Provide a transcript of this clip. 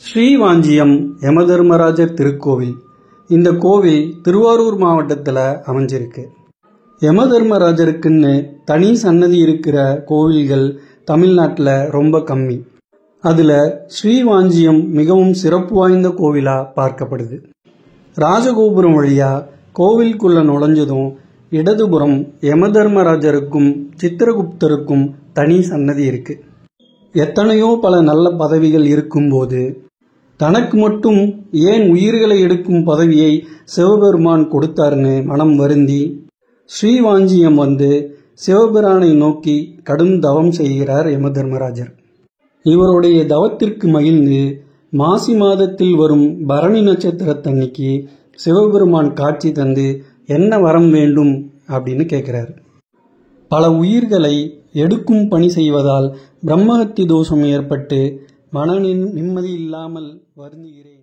ஸ்ரீவாஞ்சியம் யமதர்மராஜர் திருக்கோவில். இந்த கோவில் திருவாரூர் மாவட்டத்தில் அமைஞ்சிருக்கு. யமதர்மராஜருக்குன்னு தனி சன்னதி இருக்கிற கோவில்கள் தமிழ்நாட்டில் ரொம்ப கம்மி. அதில் ஸ்ரீவாஞ்சியம் மிகவும் சிறப்பு வாய்ந்த கோவிலாக பார்க்கப்படுது. ராஜகோபுரம் வழியாக கோவிலுக்குள்ள நுழைஞ்சதும் இடதுபுறம் யமதர்மராஜருக்கும் சித்திரகுப்தருக்கும் தனி சன்னதி இருக்கு. எத்தனையோ பல நல்ல பதவிகள் இருக்கும்போது தனக்கு மட்டும் ஏன் உயிர்களை எடுக்கும் பதவியை சிவபெருமான் கொடுத்தாருன்னு மனம் வருந்தி ஸ்ரீவாஞ்சியம் வந்து சிவபிரானை நோக்கி கடும் தவம் செய்கிறார் யமதர்மராஜர். இவருடைய தவத்திற்கு மகிழ்ந்து மாசி மாதத்தில் வரும் பரணி நட்சத்திரத்தன்னைக்கு சிவபெருமான் காட்சி தந்து என்ன வரம் வேண்டும் அப்படின்னு கேட்கிறார். பல உயிர்களை எடுக்கும் பணி செய்வதால் பிரம்மஹத்தி தோஷம் ஏற்பட்டு மன நிம்மதி இல்லாமல் வருந்துகிறேன்.